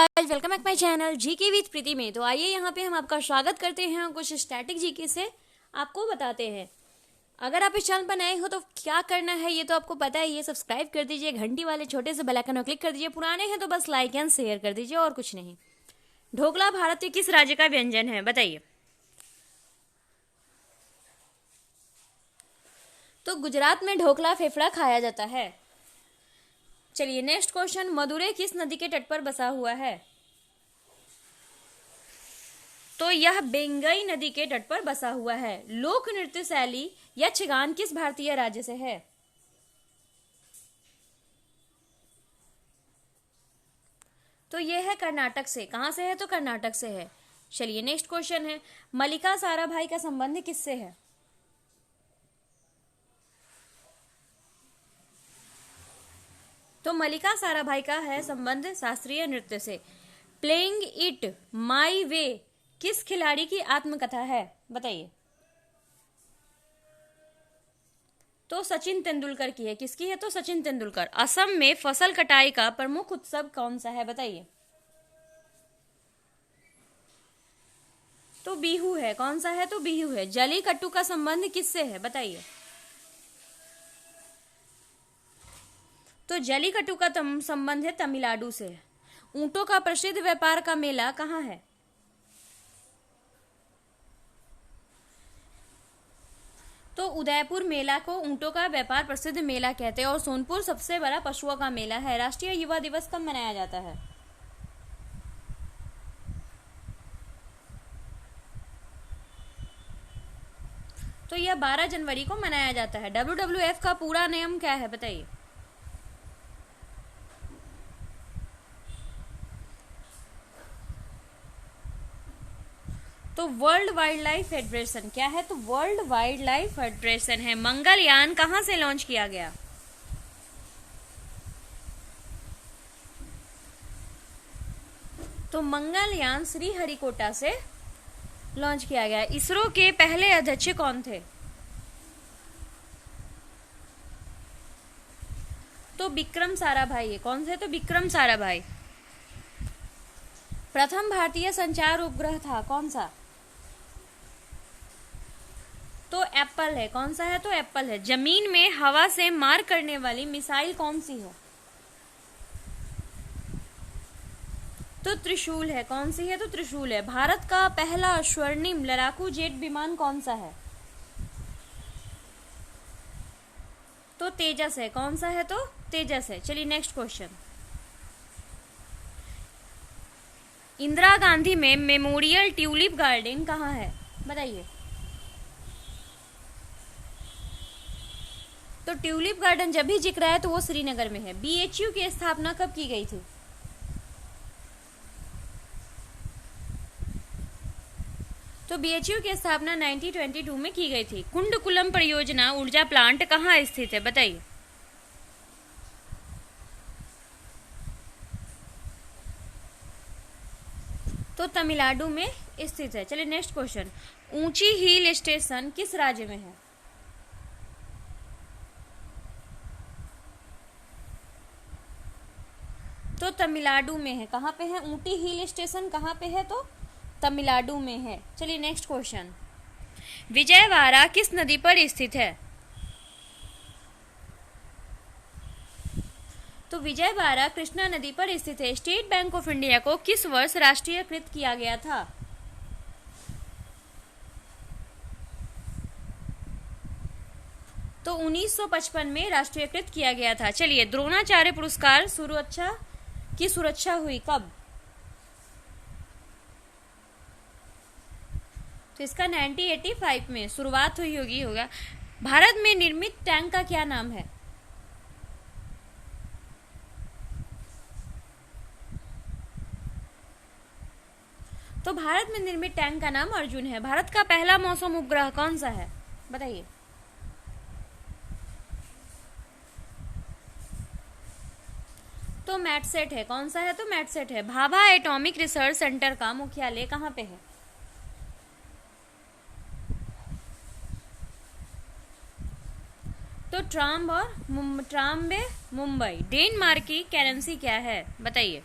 Guys, welcome back my channel GK with Preeti में। तो आइए यहाँ पे हम आपका स्वागत करते हैं और कुछ स्टैटिक जीके से आपको बताते हैं। अगर आप इस चैनल पर नए हो तो क्या करना है ये तो आपको पता है। ये सब्सक्राइब कर दीजिए, घंटी वाले छोटे से बेल आइकन को क्लिक कर दीजिए। पुराने हैं तो बस लाइक एंड शेयर कर दीजिए और कुछ नहीं। ढोकला भारत के किस राज्य का व्यंजन है, बताइए। तो गुजरात में ढोकला फेफड़ा खाया जाता है। चलिए नेक्स्ट क्वेश्चन, मदुरै किस नदी के तट पर बसा हुआ है? तो यह बेंगई नदी के तट पर बसा हुआ है। लोक नृत्य शैली यक्षगान किस भारतीय राज्य से है? तो यह है कर्नाटक से। कहां से है? तो कर्नाटक से है। चलिए नेक्स्ट क्वेश्चन है, मल्लिका साराभाई का संबंध किससे है? तो मल्लिका साराभाई का है संबंध शास्त्रीय नृत्य से। प्लेइंग इट माई वे किस खिलाड़ी की आत्मकथा है, बताइए। तो सचिन तेंदुलकर की है। किसकी है? तो सचिन तेंदुलकर। असम में फसल कटाई का प्रमुख उत्सव कौन सा है, बताइए। तो बिहू है। कौन सा है? तो बिहू है। जलीकट्टू का संबंध किससे है, बताइए। तो जलीकट्टू का संबंध है तमिलनाडु से। ऊंटों का प्रसिद्ध व्यापार का मेला कहाँ है? तो उदयपुर मेला को ऊंटों का व्यापार प्रसिद्ध मेला कहते हैं। और सोनपुर सबसे बड़ा पशुओं का मेला है। राष्ट्रीय युवा दिवस कब मनाया जाता है? तो यह 12 जनवरी को मनाया जाता है। WWF का पूरा नाम क्या है, बताइए। तो वर्ल्ड वाइल्ड लाइफ फेडरेशन क्या है? तो वर्ल्ड वाइल्ड लाइफ फेडरेशन है। मंगलयान कहां से लॉन्च किया गया? तो मंगलयान श्रीहरिकोटा से लॉन्च किया गया। इसरो के पहले अध्यक्ष कौन थे? तो विक्रम साराभाई है। कौन से? तो विक्रम साराभाई। प्रथम भारतीय संचार उपग्रह था कौन सा? तो एप्पल है। कौन सा है? तो एप्पल है। जमीन में हवा से मार करने वाली मिसाइल कौन सी है? तो त्रिशूल है। कौन सी है? तो त्रिशूल है। भारत का पहला स्वर्णिम लड़ाकू जेट विमान कौन सा है? तो तेजस है। कौन सा है? तो तेजस है। चलिए नेक्स्ट क्वेश्चन, इंदिरा गांधी में मेमोरियल ट्यूलिप गार्डन कहाँ है, बताइए। तो ट्यूलिप गार्डन जब भी जिक्र है तो वो श्रीनगर में है। BHU की स्थापना कब की गई थी? तो BHU की स्थापना 1922 में की गई थी। कुंडकुलम परियोजना ऊर्जा प्लांट कहाँ स्थित है, बताइए। तो तमिलनाडु में स्थित है। चलिए नेक्स्ट क्वेश्चन, ऊंची हिल स्टेशन किस राज्य में है? तो तमिलनाडु में है। कहाँ पे है? ऊंटी हिल स्टेशन कहाँ पे है? तो तमिलनाडु में है। चलिए नेक्स्ट क्वेश्चन, विजयवाड़ा किस नदी पर स्थित है? तो विजयवाड़ा कृष्णा नदी पर स्थित है। स्टेट बैंक ऑफ इंडिया को किस वर्ष राष्ट्रीयकृत किया गया था? तो 1955 में राष्ट्रीयकृत किया गया था। चलिए, द्रोणाचार्य पुरस्कार सुरक्षा की सुरक्षा हुई कब? तो इसका 1985 में शुरुआत हुई होगा। भारत में निर्मित टैंक का क्या नाम है? तो भारत में निर्मित टैंक का नाम अर्जुन है। भारत का पहला मौसम उपग्रह कौन सा है, बताइए। तो मैटसेट है। कौन सा है? तो मैटसेट है। भाभा एटॉमिक रिसर्च सेंटर का मुख्यालय कहाँ पे है? तो ट्राम्बे मुंबई। डेनमार्क की करेंसी क्या है, बताइए।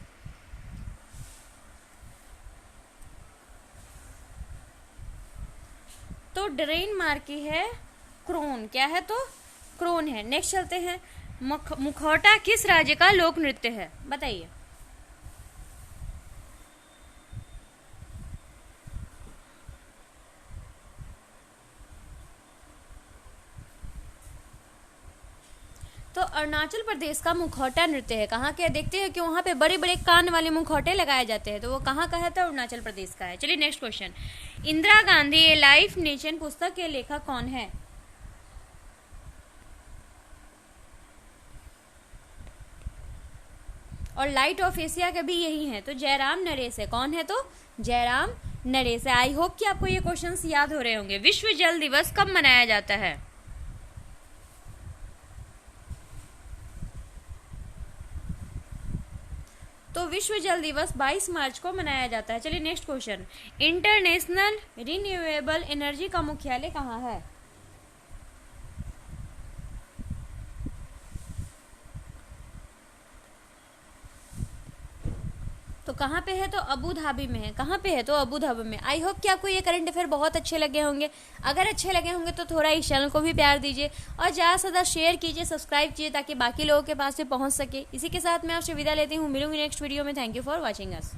तो डेनमार्क की है क्रोन, क्या है तो क्रोन है। नेक्स्ट चलते हैं, मुखौटा किस राज्य का लोक नृत्य है, बताइए। तो अरुणाचल प्रदेश का मुखौटा नृत्य है। कहाँ के, देखते हैं कि वहाँ पे बड़े बड़े कान वाले मुखौटे लगाए जाते हैं, तो वो कहाँ का है, तो अरुणाचल प्रदेश का है। चलिए नेक्स्ट क्वेश्चन, इंदिरा गांधी ए लाइफ नेशन पुस्तक के लेखक कौन है। और लाइट ऑफ एशिया के भी यही है, तो जयराम नरेश है। कौन है, तो जयराम नरेश है। आई होप कि आपको ये क्वेश्चंस याद हो रहे होंगे। विश्व जल दिवस कब मनाया जाता है। तो विश्व जल दिवस 22 मार्च को मनाया जाता है। चलिए next question, international renewable energy का मुख्यालय कहाँ है। तो कहाँ पे है, तो अबू धाबी में है। कहाँ पे है, तो अबू धाबी में। आई होप कि आपको ये करंट अफेयर बहुत अच्छे लगे होंगे। अगर अच्छे लगे होंगे तो थोड़ा इस चैनल को भी प्यार दीजिए और ज़्यादा से ज़्यादा शेयर कीजिए, सब्सक्राइब कीजिए, ताकि बाकी लोगों के पास भी पहुँच सके। इसी के साथ मैं आपसे विदा लेती हूँ, मिलूंगी नेक्स्ट वीडियो में। Thank you for watching us.